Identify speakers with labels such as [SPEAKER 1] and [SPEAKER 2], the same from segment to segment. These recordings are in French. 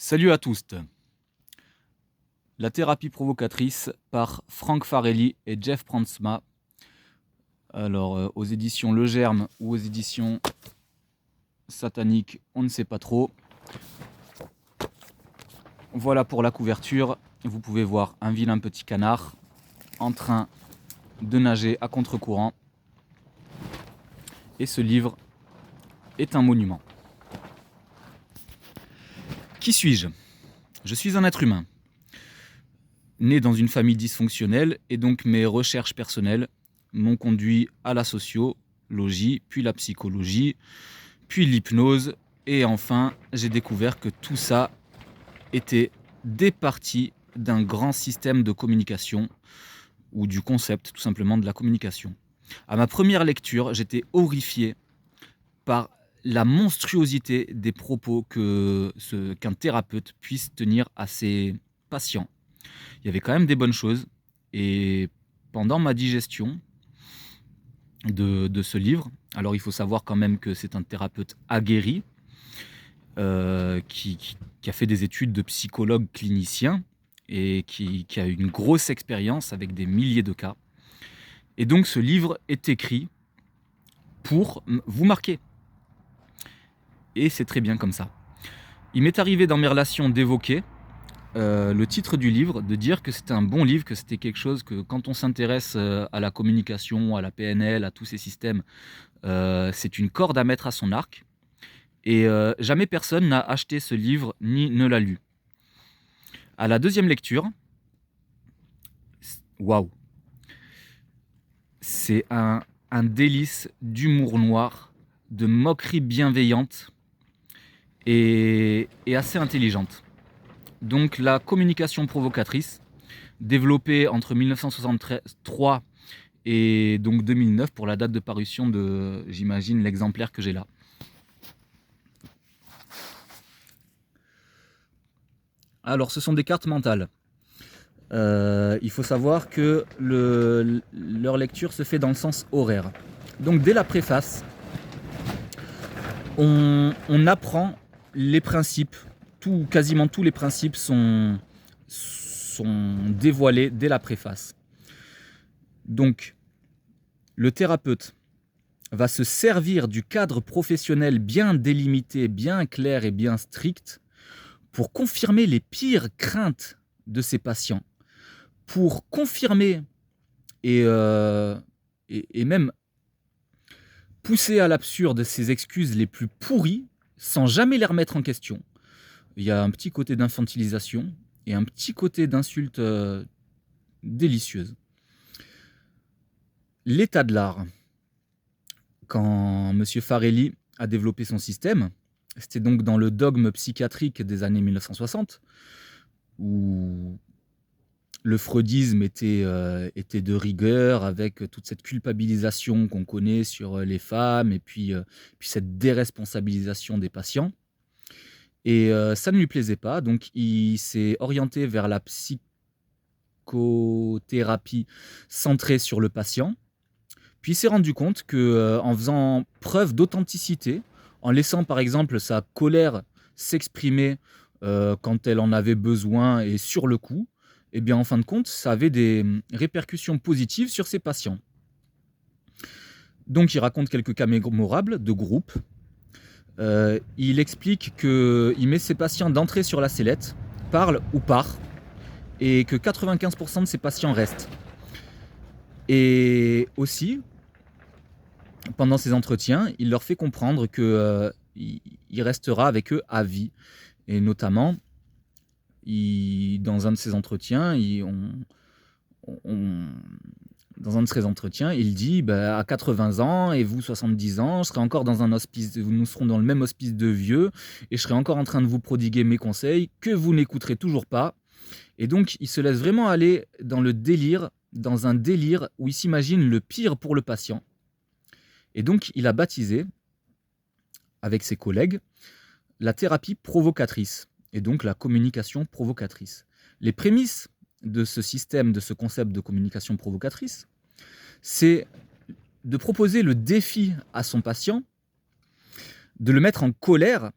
[SPEAKER 1] Salut à tous. La thérapie provocatrice par Frank Farelli et Jeff Pranzma. Alors, aux éditions Le Germe ou aux éditions Sataniques, on ne sait pas trop. Voilà pour la couverture. Vous pouvez voir un vilain petit canard en train de nager à contre-courant. Et ce livre est un monument. Qui suis-je ? Je suis un être humain, né dans une famille dysfonctionnelle, et donc mes recherches personnelles m'ont conduit à la sociologie, puis la psychologie, puis l'hypnose, et enfin j'ai découvert que tout ça était des parties d'un grand système de communication, ou du concept tout simplement de la communication. À ma première lecture, j'étais horrifié par la monstruosité des propos qu'un thérapeute puisse tenir à ses patients. Il y avait quand même des bonnes choses, et pendant ma digestion de ce livre, alors il faut savoir quand même que c'est un thérapeute aguerri, qui a fait des études de psychologue clinicien et qui a une grosse expérience avec des milliers de cas. Et donc ce livre est écrit pour vous marquer. Et c'est très bien comme ça. Il m'est arrivé dans mes relations d'évoquer le titre du livre, de dire que c'était un bon livre, que c'était quelque chose que quand on s'intéresse à la communication, à la PNL, à tous ces systèmes, c'est une corde à mettre à son arc. Et jamais personne n'a acheté ce livre ni ne l'a lu. À la deuxième lecture, waouh, c'est un délice d'humour noir, de moquerie bienveillante et assez intelligente. Donc la communication provocatrice, développée entre 1963 et donc 2009 pour la date de parution de, j'imagine, l'exemplaire que j'ai là. Alors ce sont des cartes mentales. Il faut savoir que leur lecture se fait dans le sens horaire. Donc dès la préface, on apprend les principes. Quasiment tous les principes sont dévoilés dès la préface. Donc, le thérapeute va se servir du cadre professionnel bien délimité, bien clair et bien strict pour confirmer les pires craintes de ses patients, pour confirmer et même pousser à l'absurde ses excuses les plus pourries sans jamais les remettre en question. Il y a un petit côté d'infantilisation et un petit côté d'insulte délicieuse. L'état de l'art. Quand M. Farelli a développé son système, c'était donc dans le dogme psychiatrique des années 1960, où le freudisme était de rigueur, avec toute cette culpabilisation qu'on connaît sur les femmes, et puis cette déresponsabilisation des patients. Et ça ne lui plaisait pas, donc il s'est orienté vers la psychothérapie centrée sur le patient. Puis il s'est rendu compte qu'en faisant preuve d'authenticité, en laissant par exemple sa colère s'exprimer quand elle en avait besoin et sur le coup, eh bien en fin de compte, ça avait des répercussions positives sur ses patients. Donc il raconte quelques cas mémorables de groupe. Il explique qu'il met ses patients d'entrée sur la sellette, parle ou part, et que 95% de ses patients restent. Et aussi, pendant ces entretiens, il leur fait comprendre qu'il restera avec eux à vie. Et notamment, dans un de ces entretiens, dans un de ces entretiens, il dit à 80 ans et vous 70 ans, je serai encore dans un hospice, nous serons dans le même hospice de vieux et je serai encore en train de vous prodiguer mes conseils que vous n'écouterez toujours pas. Et donc, il se laisse vraiment aller dans le délire, dans un délire où il s'imagine le pire pour le patient. Et donc, il a baptisé, avec ses collègues, la thérapie provocatrice et donc la communication provocatrice. Les prémices de ce système, de ce concept de communication provocatrice, c'est de proposer le défi à son patient, de le mettre en colère,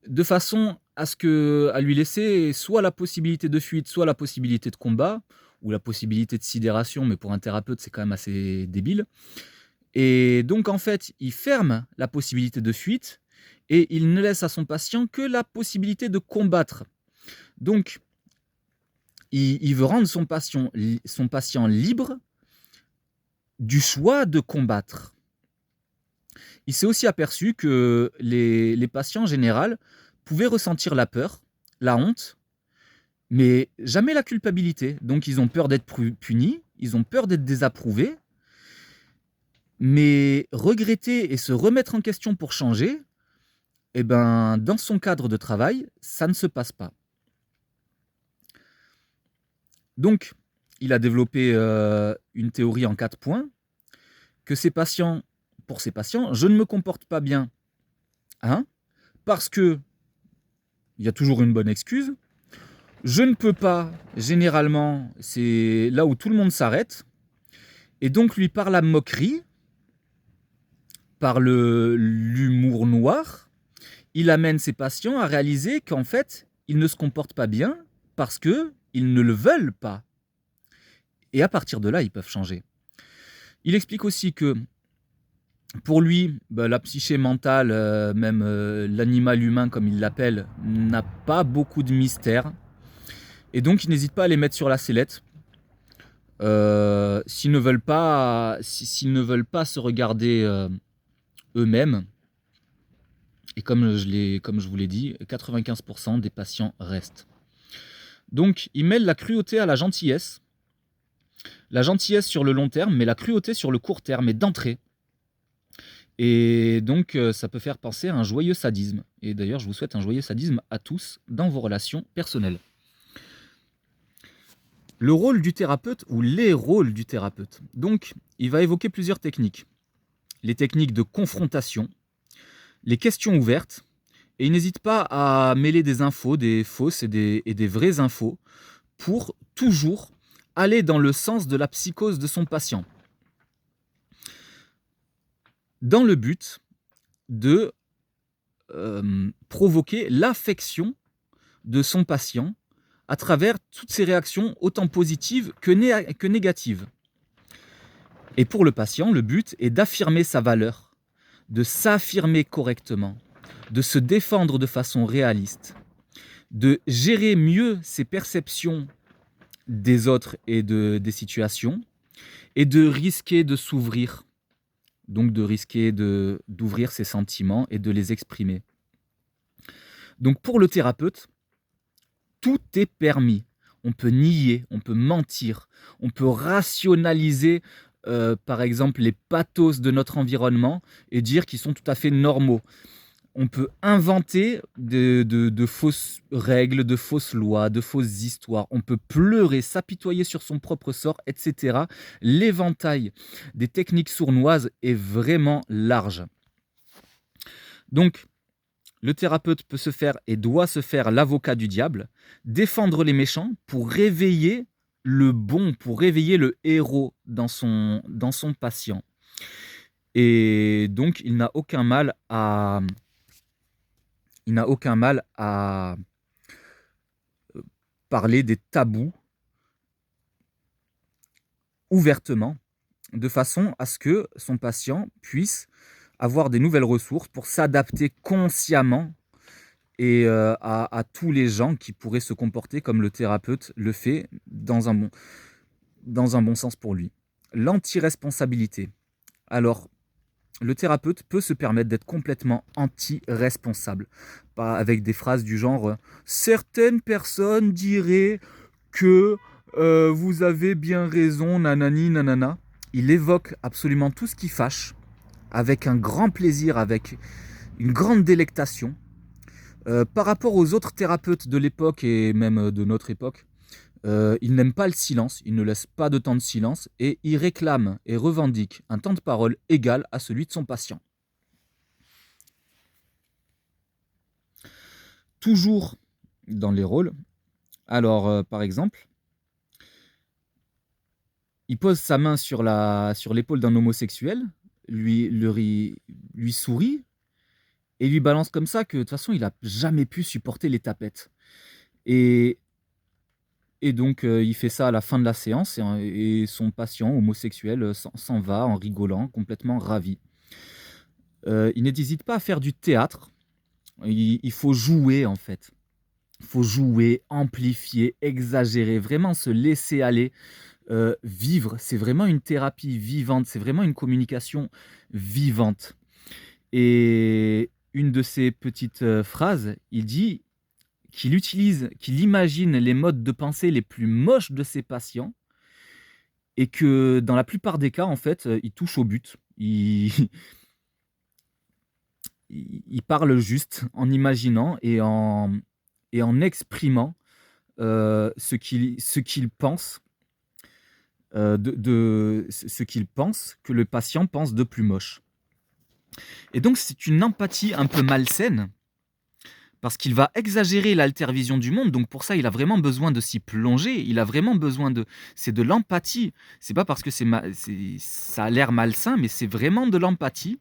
[SPEAKER 1] de façon à lui laisser soit la possibilité de fuite, soit la possibilité de combat, ou la possibilité de sidération, mais pour un thérapeute, c'est quand même assez débile. Et donc, en fait, il ferme la possibilité de fuite et il ne laisse à son patient que la possibilité de combattre. Donc, il veut rendre son patient libre du choix de combattre. Il s'est aussi aperçu que les patients en général pouvaient ressentir la peur, la honte, mais jamais la culpabilité. Donc ils ont peur d'être punis, ils ont peur d'être désapprouvés, mais regretter et se remettre en question pour changer, eh ben, dans son cadre de travail, ça ne se passe pas. Donc, il a développé une théorie en 4 points, que pour ses patients, je ne me comporte pas bien, hein, parce que il y a toujours une bonne excuse. Je ne peux pas, généralement, c'est là où tout le monde s'arrête. Et donc, lui, par la moquerie, par l'humour noir, il amène ses patients à réaliser qu'en fait, ils ne se comportent pas bien parce qu'ils ne le veulent pas. Et à partir de là, ils peuvent changer. Il explique aussi que pour lui, la psyché mentale, même l'animal humain comme il l'appelle, n'a pas beaucoup de mystère. Et donc, il n'hésite pas à les mettre sur la sellette. S'ils ne veulent pas se regarder eux-mêmes, et comme je vous l'ai dit, 95% des patients restent. Donc, il mêle la cruauté à la gentillesse sur le long terme, mais la cruauté sur le court terme, et d'entrée. Et donc, ça peut faire penser à un joyeux sadisme. Et d'ailleurs, je vous souhaite un joyeux sadisme à tous dans vos relations personnelles. Le rôle du thérapeute ou les rôles du thérapeute. Donc, il va évoquer plusieurs techniques. Les techniques de confrontation, les questions ouvertes, et il n'hésite pas à mêler des infos, des fausses et des vraies infos, pour toujours aller dans le sens de la psychose de son patient. Dans le but de provoquer l'affection de son patient à travers toutes ses réactions, autant positives que négatives. Et pour le patient, le but est d'affirmer sa valeur, de s'affirmer correctement, de se défendre de façon réaliste, de gérer mieux ses perceptions des autres et des situations, et de risquer de s'ouvrir, donc de risquer d'ouvrir ses sentiments et de les exprimer. Donc pour le thérapeute, tout est permis. On peut nier, on peut mentir, on peut rationaliser par exemple les pathos de notre environnement et dire qu'ils sont tout à fait normaux. On peut inventer de fausses règles, de fausses lois, de fausses histoires. On peut pleurer, s'apitoyer sur son propre sort, etc. L'éventail des techniques sournoises est vraiment large. Donc, le thérapeute peut se faire et doit se faire l'avocat du diable, défendre les méchants pour réveiller le bon, pour réveiller le héros dans son patient. Et donc, il n'a aucun mal à parler des tabous ouvertement, de façon à ce que son patient puisse avoir des nouvelles ressources pour s'adapter consciemment et à tous les gens qui pourraient se comporter comme le thérapeute le fait dans un bon sens pour lui. L'anti-responsabilité. Alors, le thérapeute peut se permettre d'être complètement anti-responsable, avec des phrases du genre « Certaines personnes diraient que vous avez bien raison, nanani, nanana ». Il évoque absolument tout ce qui fâche, avec un grand plaisir, avec une grande délectation. Par rapport aux autres thérapeutes de l'époque et même de notre époque, il n'aime pas le silence, il ne laisse pas de temps de silence et il réclame et revendique un temps de parole égal à celui de son patient. Toujours dans les rôles, alors par exemple, il pose sa main sur l'épaule d'un homosexuel, lui sourit et il lui balance comme ça que de toute façon, il a jamais pu supporter les tapettes. Et donc il fait ça à la fin de la séance et son patient homosexuel, s'en va en rigolant, complètement ravi. Il n'hésite pas à faire du théâtre. Il faut jouer, en fait. Il faut jouer, amplifier, exagérer, vraiment se laisser aller, vivre. C'est vraiment une thérapie vivante, c'est vraiment une communication vivante. Et une de ses petites, phrases, il dit qu'il imagine les modes de pensée les plus moches de ses patients et que dans la plupart des cas, en fait, il touche au but. Il il parle juste en imaginant et en exprimant, ce qu'il pense, ce qu'il pense que le patient pense de plus moche. Et donc c'est une empathie un peu malsaine, parce qu'il va exagérer l'altervision du monde, donc pour ça, il a vraiment besoin de s'y plonger, il a vraiment besoin c'est de l'empathie. C'est pas parce que ça a l'air malsain, mais c'est vraiment de l'empathie,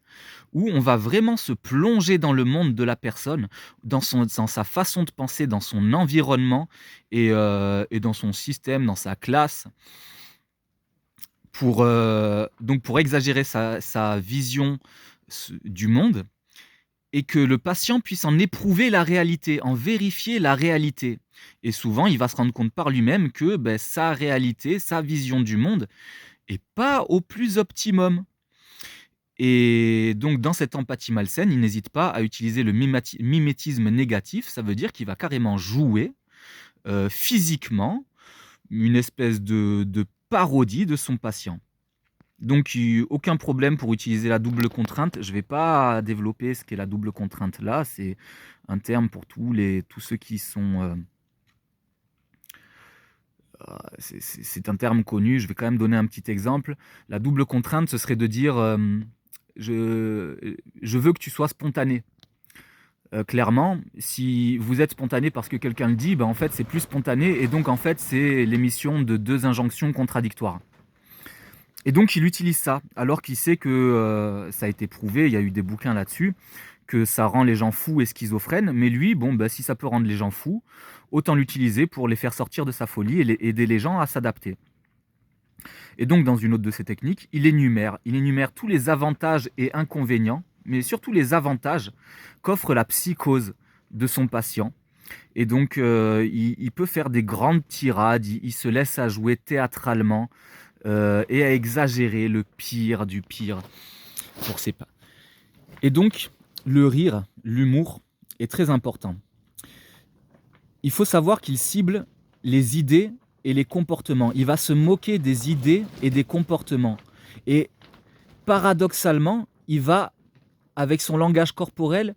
[SPEAKER 1] où on va vraiment se plonger dans le monde de la personne, dans sa façon de penser, dans son environnement et dans son système, dans sa classe, donc pour exagérer sa vision du monde, et que le patient puisse en éprouver la réalité, en vérifier la réalité. Et souvent, il va se rendre compte par lui-même que sa réalité, sa vision du monde est pas au plus optimum. Et donc, dans cette empathie malsaine, il n'hésite pas à utiliser le mimétisme négatif. Ça veut dire qu'il va carrément jouer physiquement une espèce de parodie de son patient. Donc, aucun problème pour utiliser la double contrainte. Je ne vais pas développer ce qu'est la double contrainte là. C'est un terme pour tous ceux qui sont... c'est un terme connu. Je vais quand même donner un petit exemple. La double contrainte, ce serait de dire je veux que tu sois spontané. Clairement, si vous êtes spontané parce que quelqu'un le dit, en fait, c'est plus spontané. Et donc, en fait, c'est l'émission de deux injonctions contradictoires. Et donc, il utilise ça, alors qu'il sait que ça a été prouvé, il y a eu des bouquins là-dessus, que ça rend les gens fous et schizophrènes. Mais lui, si ça peut rendre les gens fous, autant l'utiliser pour les faire sortir de sa folie et aider les gens à s'adapter. Et donc, dans une autre de ces techniques, il énumère tous les avantages et inconvénients, mais surtout les avantages qu'offre la psychose de son patient. Et donc, il peut faire des grandes tirades, il se laisse à jouer théâtralement, et à exagérer le pire du pire pour ses pas. Et donc, le rire, l'humour est très important. Il faut savoir qu'il cible les idées et les comportements. Il va se moquer des idées et des comportements. Et paradoxalement, il va, avec son langage corporel,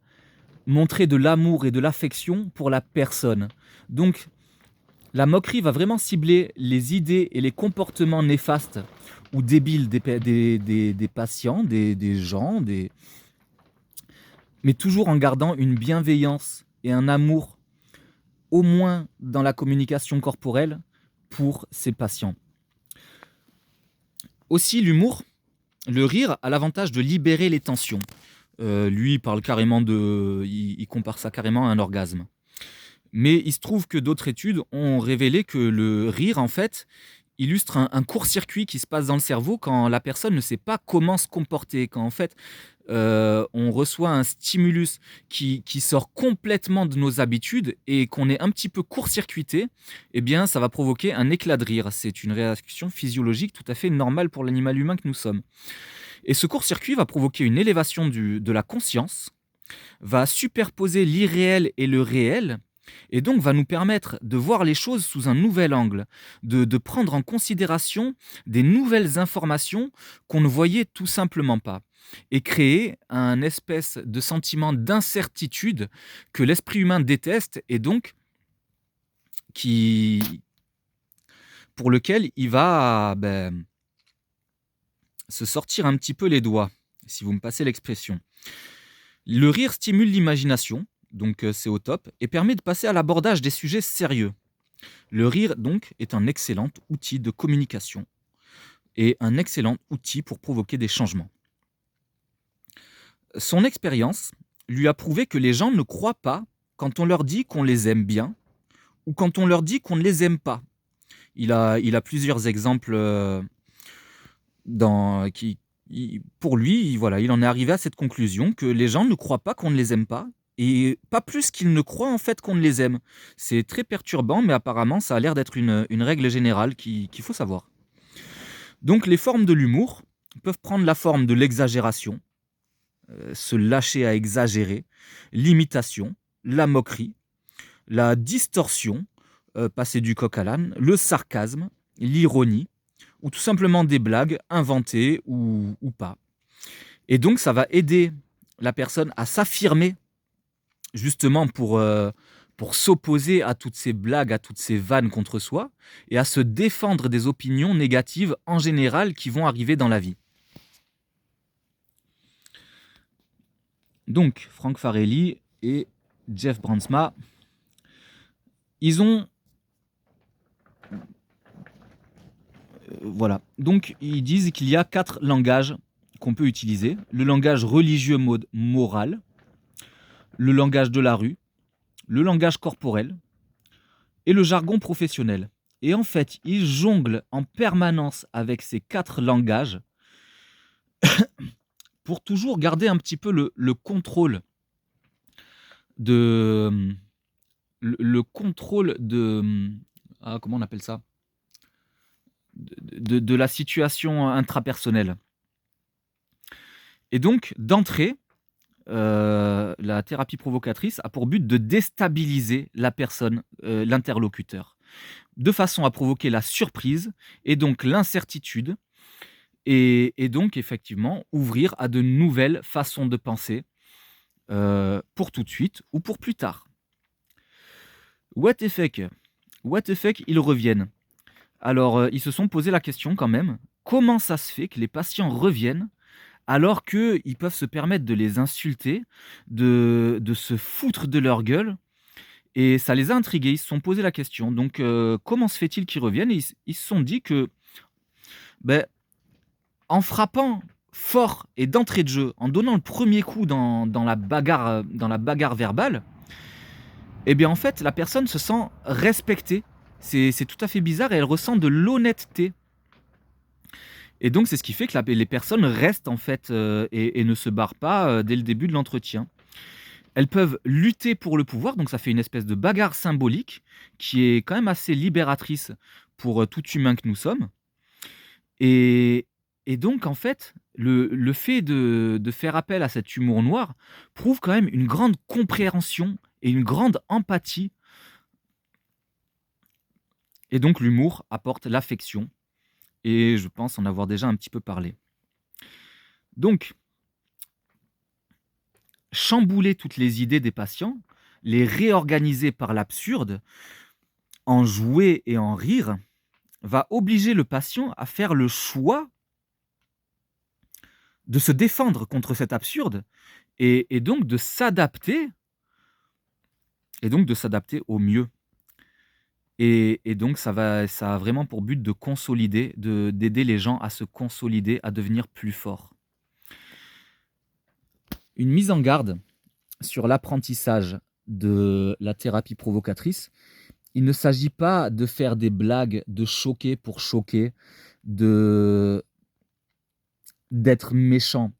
[SPEAKER 1] montrer de l'amour et de l'affection pour la personne. Donc, la moquerie va vraiment cibler les idées et les comportements néfastes ou débiles des patients, des gens, mais toujours en gardant une bienveillance et un amour, au moins dans la communication corporelle, pour ces patients. Aussi, l'humour, le rire, a l'avantage de libérer les tensions. Lui, il parle carrément il compare ça carrément à un orgasme. Mais il se trouve que d'autres études ont révélé que le rire, en fait, illustre un court-circuit qui se passe dans le cerveau quand la personne ne sait pas comment se comporter, quand en fait on reçoit un stimulus qui sort complètement de nos habitudes et qu'on est un petit peu court-circuité, eh bien ça va provoquer un éclat de rire. C'est une réaction physiologique tout à fait normale pour l'animal humain que nous sommes. Et ce court-circuit va provoquer une élévation de la conscience, va superposer l'irréel et le réel, et donc va nous permettre de voir les choses sous un nouvel angle, de prendre en considération des nouvelles informations qu'on ne voyait tout simplement pas, et créer un espèce de sentiment d'incertitude que l'esprit humain déteste et donc pour lequel il va se sortir un petit peu les doigts, si vous me passez l'expression. Le rire stimule l'imagination, donc c'est au top, et permet de passer à l'abordage des sujets sérieux. Le rire, donc, est un excellent outil de communication et un excellent outil pour provoquer des changements. Son expérience lui a prouvé que les gens ne croient pas quand on leur dit qu'on les aime bien ou quand on leur dit qu'on ne les aime pas. Il a plusieurs exemples pour lui, voilà, il en est arrivé à cette conclusion que les gens ne croient pas qu'on ne les aime pas et pas plus qu'ils ne croient en fait qu'on ne les aime. C'est très perturbant, mais apparemment ça a l'air d'être une règle générale qu'il faut savoir. Donc les formes de l'humour peuvent prendre la forme de l'exagération, se lâcher à exagérer, l'imitation, la moquerie, la distorsion, passer du coq à l'âne, le sarcasme, l'ironie, ou tout simplement des blagues inventées ou pas. Et donc ça va aider la personne à s'affirmer justement pour s'opposer à toutes ces blagues, à toutes ces vannes contre soi, et à se défendre des opinions négatives en général qui vont arriver dans la vie. Donc, Frank Farrelly et Jeff Brandsma, ils ont... voilà. Donc, ils disent qu'il y a 4 langages qu'on peut utiliser. Le langage religieux moral, le langage de la rue, le langage corporel et le jargon professionnel. Et en fait, ils jonglent en permanence avec ces 4 langages pour toujours garder un petit peu le contrôle de... Le contrôle de... comment on appelle ça, de la situation intrapersonnelle. Et donc, d'entrée, la thérapie provocatrice a pour but de déstabiliser la personne, l'interlocuteur, de façon à provoquer la surprise et donc l'incertitude, et donc effectivement ouvrir à de nouvelles façons de penser, pour tout de suite ou pour plus tard. What the fuck, ils reviennent. Alors, ils se sont posé la question quand même, comment ça se fait que les patients reviennent alors qu'ils peuvent se permettre de les insulter, de se foutre de leur gueule, et ça les a intrigués, ils se sont posé la question. Donc, comment se fait-il qu'ils reviennent? Et ils se sont dit que, beh, en frappant fort et d'entrée de jeu, en donnant le premier coup dans la bagarre verbale, eh bien, en fait, la personne se sent respectée. C'est tout à fait bizarre et elle ressent de l'honnêteté. Et donc, c'est ce qui fait que les personnes restent en fait, et ne se barrent pas dès le début de l'entretien. Elles peuvent lutter pour le pouvoir, donc ça fait une espèce de bagarre symbolique qui est quand même assez libératrice pour tout humain que nous sommes. Et, et donc, en fait, le fait de faire appel à cet humour noir prouve quand même une grande compréhension et une grande empathie. Et donc, l'humour apporte l'affection. Et je pense en avoir déjà un petit peu parlé. Donc, chambouler toutes les idées des patients, les réorganiser par l'absurde, en jouer et en rire, va obliger le patient à faire le choix de se défendre contre cet absurde et donc de s'adapter au mieux. Et donc ça a vraiment pour but de consolider, d'aider les gens à se consolider, à devenir plus forts. Une mise en garde sur l'apprentissage de la thérapie provocatrice. Il ne s'agit pas de faire des blagues, de choquer pour choquer, d'être méchant.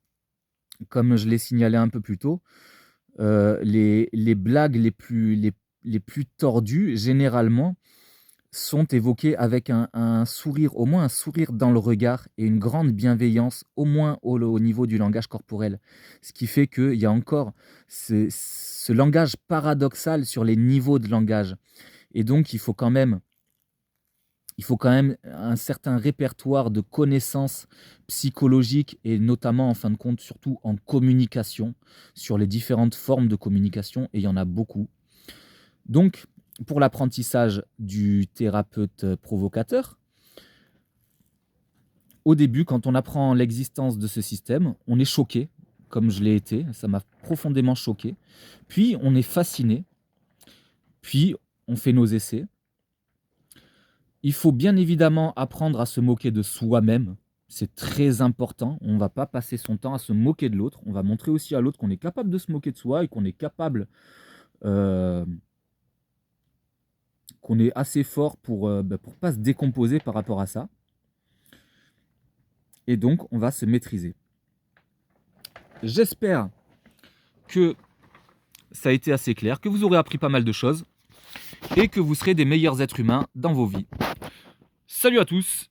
[SPEAKER 1] Comme je l'ai signalé un peu plus tôt, les blagues les plus tordues, généralement, sont évoquées avec un sourire, au moins un sourire dans le regard et une grande bienveillance, au moins au niveau du langage corporel. Ce qui fait qu'il y a encore ce langage paradoxal sur les niveaux de langage. Et donc, il faut quand même un certain répertoire de connaissances psychologiques et notamment, en fin de compte, surtout en communication, sur les différentes formes de communication, et il y en a beaucoup. Donc, pour l'apprentissage du thérapeute provocateur, au début, quand on apprend l'existence de ce système, on est choqué, comme je l'ai été, ça m'a profondément choqué. Puis, on est fasciné, puis on fait nos essais. Il faut bien évidemment apprendre à se moquer de soi-même, C'est très important. On ne va pas passer son temps à se moquer de l'autre. On va montrer aussi à l'autre qu'on est capable de se moquer de soi et qu'on est capable, euh, qu'on est assez fort pour pas se décomposer par rapport à ça. Et donc, on va se maîtriser. J'espère que ça a été assez clair, que vous aurez appris pas mal de choses et que vous serez des meilleurs êtres humains dans vos vies. Salut à tous!